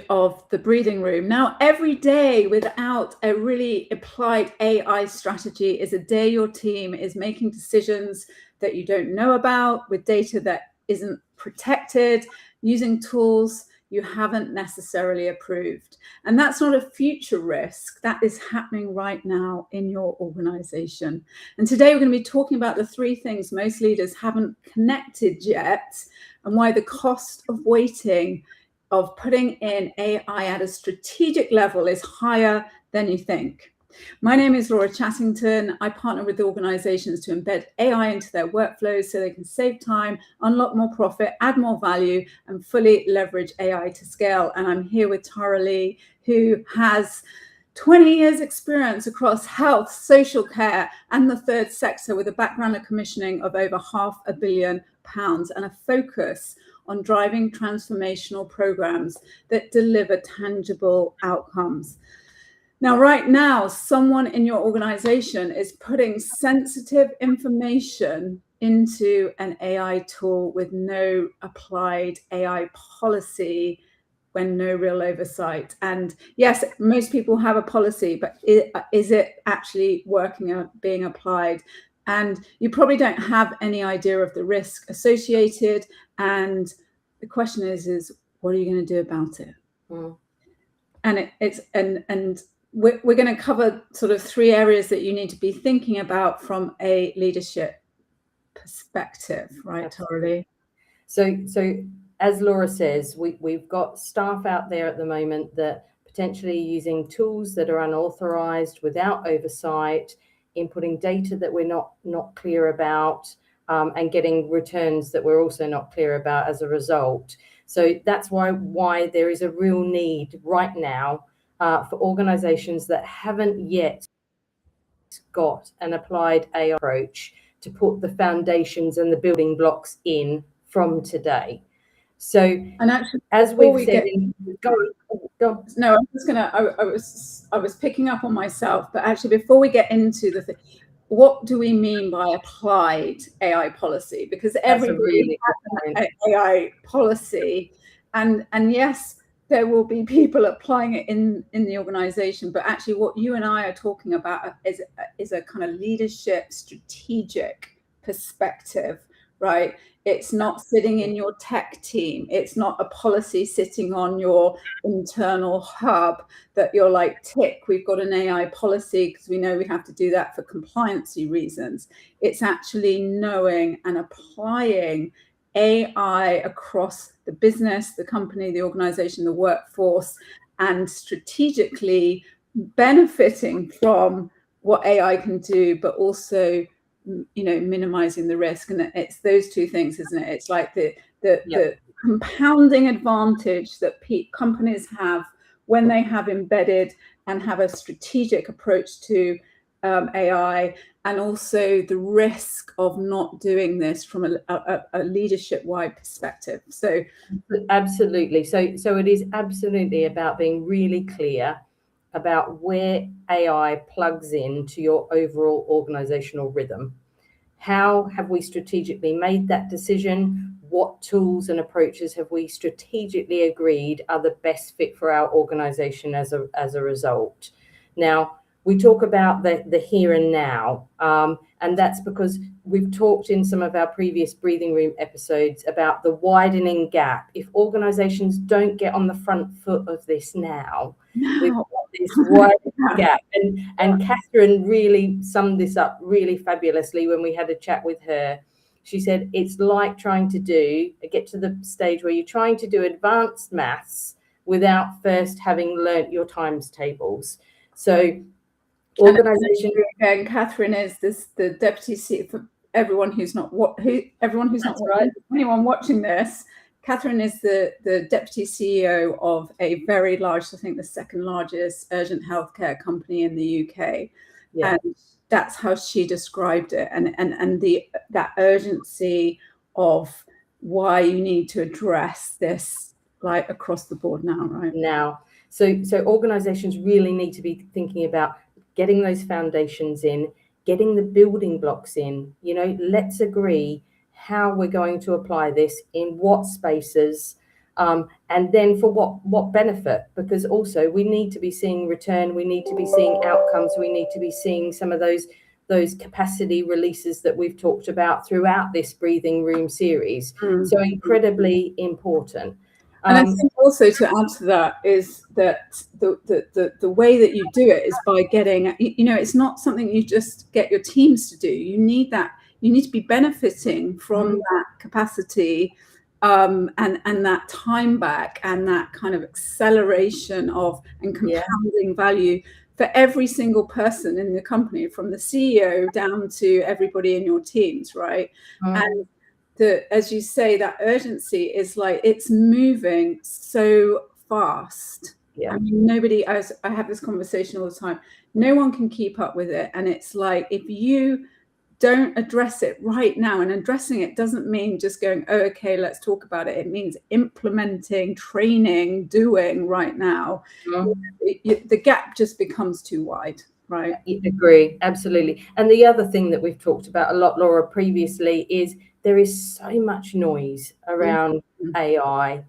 of the breathing room. Now, every day without a really applied AI strategy is a day your team is making decisions that you don't know about, with data that isn't protected, using tools you haven't necessarily approved. And that's not a future risk. That is happening right now in your organization. And today we're going to be talking about the 3 things most leaders haven't connected yet, and why the cost of waiting, of putting in AI at a strategic level, is higher than you think. My name is Laura Chattington. I partner with organizations to embed AI into their workflows so they can save time, unlock more profit, add more value, and fully leverage AI to scale. And I'm here with Tara Lee, who has 20 years experience across health, social care, and the third sector, with a background of commissioning of over £500 million and a focus on driving transformational programs that deliver tangible outcomes. Now, right now, someone in your organization is putting sensitive information into an AI tool with no applied AI policy, when no real oversight. And yes, most people have a policy, but is it actually working or being applied? And you probably don't have any idea of the risk associated. And the question is what are you going to do about it? And we're going to cover sort of 3 areas that you need to be thinking about from a leadership perspective, right, Tara? So as Laura says, we've got staff out there at the moment that potentially using tools that are unauthorized, without oversight, inputting data that we're not clear about, and getting returns that we're also not clear about as a result. So that's why there is a real need right now for organizations that haven't yet got an applied AI approach to put the foundations and the building blocks in from today. So, and actually, as we've said, no, I'm just gonna. I was picking up on myself, but actually, before we get into the thing, what do we mean by applied AI policy? Because everybody has an AI policy, and yes, there will be people applying it in the organization, but actually what you and I are talking about is a kind of leadership strategic perspective, right? It's not sitting in your tech team. It's not a policy sitting on your internal hub that you're like, tick, we've got an AI policy because we know we have to do that for compliancy reasons. It's actually knowing and applying AI across the business, the company, the organization, the workforce, and strategically benefiting from what AI can do, but also, you know, minimizing the risk. And it's those 2 things, isn't it? It's like the compounding advantage that companies have when they have embedded and have a strategic approach to AI, and also the risk of not doing this from a leadership-wide perspective. So absolutely. So it is absolutely about being really clear about where AI plugs into your overall organizational rhythm. How have we strategically made that decision? What tools and approaches have we strategically agreed are the best fit for our organization as a result? Now, we talk about the here and now, and that's because we've talked in some of our previous breathing room episodes about the widening gap. If organizations don't get on the front foot of this now, we've got this widening gap. And Catherine really summed this up really fabulously when we had a chat with her. She said, it's like trying to get to the stage where you're trying to do advanced maths without first having learnt your times tables. So organization, and Catherine is the deputy CEO for anyone who's not watching this. Catherine is the deputy CEO of a very large, I think the 2nd largest urgent healthcare company in the UK. Yeah. And that's how she described it, and that urgency of why you need to address this like across the board now, right? Now, so organizations really need to be thinking about getting those foundations in, getting the building blocks in. You know, let's agree how we're going to apply this, in what spaces, And then for what benefit? Because also we need to be seeing return, we need to be seeing outcomes, we need to be seeing some of those capacity releases that we've talked about throughout this Breathing Room series. So incredibly important. And I think also to add to that is that the way that you do it is by getting, it's not something you just get your teams to do. You need to be benefiting from that capacity and that time back and that kind of acceleration of and compounding value for every single person in the company, from the CEO down to everybody in your teams, right? And as you say, that urgency is like, it's moving so fast. I mean, nobody, I have this conversation all the time, no one can keep up with it. And it's like, if you don't address it right now, and addressing it doesn't mean just going, oh, okay, let's talk about it. It means implementing, training, doing right now. The gap just becomes too wide. Right. I agree. Absolutely. And the other thing that we've talked about a lot, Laura, previously is there is so much noise around AI.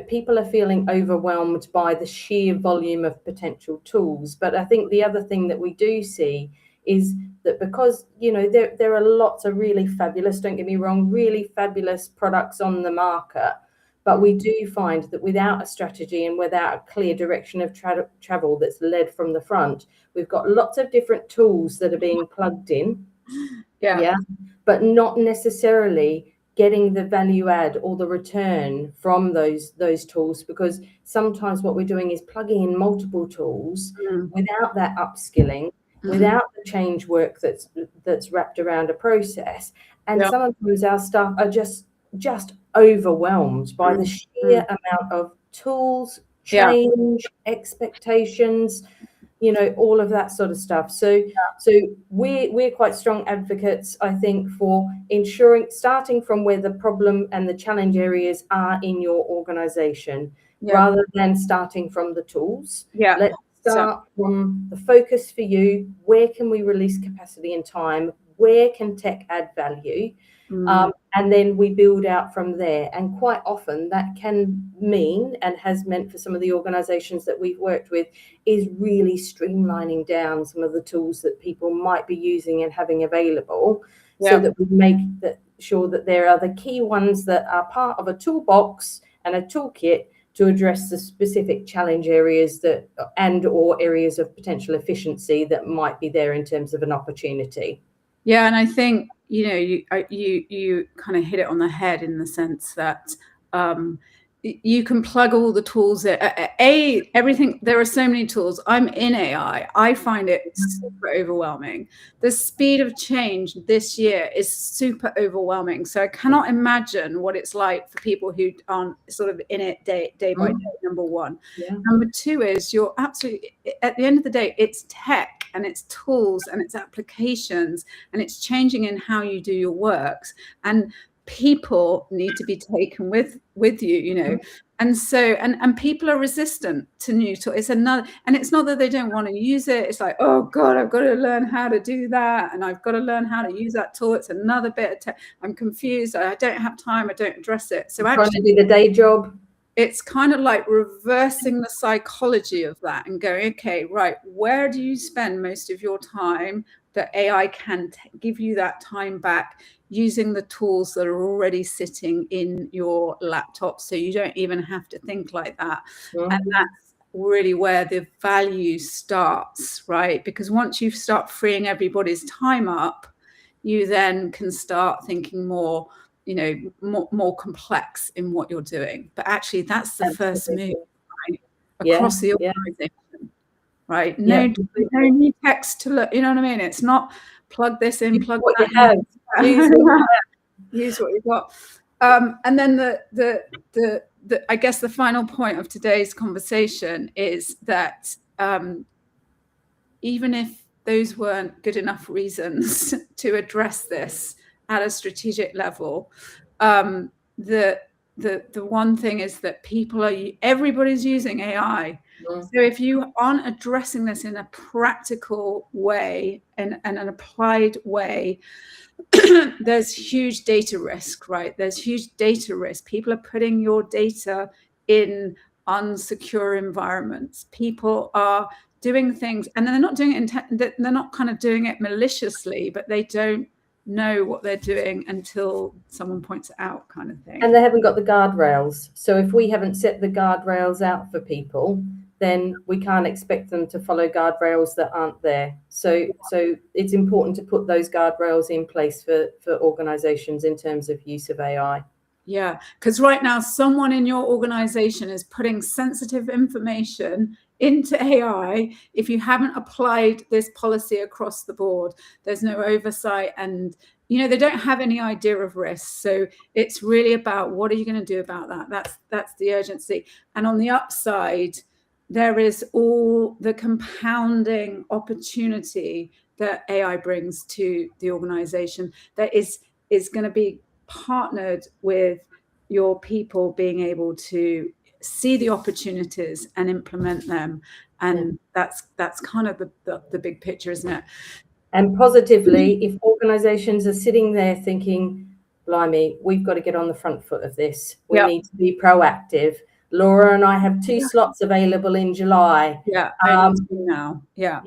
People are feeling overwhelmed by the sheer volume of potential tools. But I think the other thing that we do see is that because, there are lots of really fabulous, don't get me wrong, really fabulous products on the market. But we do find that without a strategy and without a clear direction of travel that's led from the front, we've got lots of different tools that are being plugged in. But not necessarily getting the value add or the return from those tools, because sometimes what we're doing is plugging in multiple tools without that upskilling, without the change work that's wrapped around a process. And sometimes our staff are just overwhelmed by the sheer amount of tools, change, expectations, all of that sort of stuff. So we're quite strong advocates, I think, for ensuring, starting from where the problem and the challenge areas are in your organization, rather than starting from the tools. Let's start from the focus for you. Where can we release capacity and time? Where can tech add value? And then we build out from there. And quite often that can mean, and has meant for some of the organizations that we've worked with, is really streamlining down some of the tools that people might be using and having available, so that we make sure that there are the key ones that are part of a toolbox and a toolkit to address the specific challenge areas or areas of potential efficiency that might be there in terms of an opportunity. Yeah, and I think you kind of hit it on the head in the sense that you can plug all the tools everything. There are so many tools. I'm in AI. I find it super overwhelming. The speed of change this year is super overwhelming. So I cannot imagine what it's like for people who aren't sort of in it day by day, number one. Number two is, you're absolutely, at the end of the day, it's tech and it's tools and it's applications and it's changing in how you do your works. And people need to be taken with you, and so and people are resistant to new tools. It's another, and it's not that they don't want to use it. It's like, oh God, I've got to learn how to do that, and I've got to learn how to use that tool. It's another bit of tech. I'm confused. I don't have time. I don't address it. So actually, trying to do the day job. It's kind of like reversing the psychology of that and going, okay, right, where do you spend most of your time that AI can give you that time back, using the tools that are already sitting in your laptop, so you don't even have to think like that. And that's really where the value starts, right? Because once you start freeing everybody's time up, you then can start thinking more, more complex in what you're doing. But actually, that's the first move, right? Across the organization, right? No new text to look. You know what I mean? It's not plug this in, plug what that you have. Use what you've got. And then the I guess the final point of today's conversation is that even if those weren't good enough reasons to address this at a strategic level, the one thing is that everybody's using AI. So if you aren't addressing this in a practical way and an applied way, there's huge data risk, right? There's huge data risk. People are putting your data in unsecure environments. People are doing things, and they're not doing it, they're not kind of doing it maliciously, but they don't know what they're doing until someone points it out, kind of thing. And they haven't got the guardrails. So if we haven't set the guardrails out for people, then we can't expect them to follow guardrails that aren't there. So it's important to put those guardrails in place for organizations in terms of use of AI. Yeah, because right now someone in your organization is putting sensitive information into AI. If you haven't applied this policy across the board, there's no oversight, and they don't have any idea of risk. So it's really about, what are you going to do about that? That's the urgency. And on the upside, there is all the compounding opportunity that AI brings to the organization that is going to be partnered with your people being able to see the opportunities and implement them. And that's kind of the big picture, isn't it? And positively, if organizations are sitting there thinking, blimey, we've got to get on the front foot of this. We need to be proactive. Laura and I have 2 slots available in July. Yeah, now. Yeah.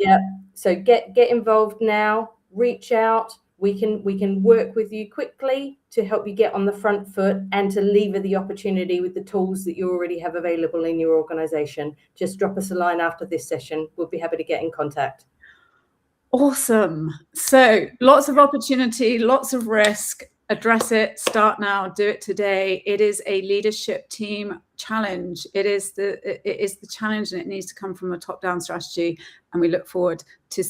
So get involved now. Reach out. We can work with you quickly to help you get on the front foot and to lever the opportunity with the tools that you already have available in your organization. Just drop us a line after this session. We'll be happy to get in contact. Awesome. So lots of opportunity, lots of risk. Address it, start now, do it today. It is a leadership team challenge. It is the challenge, and it needs to come from a top-down strategy. And we look forward to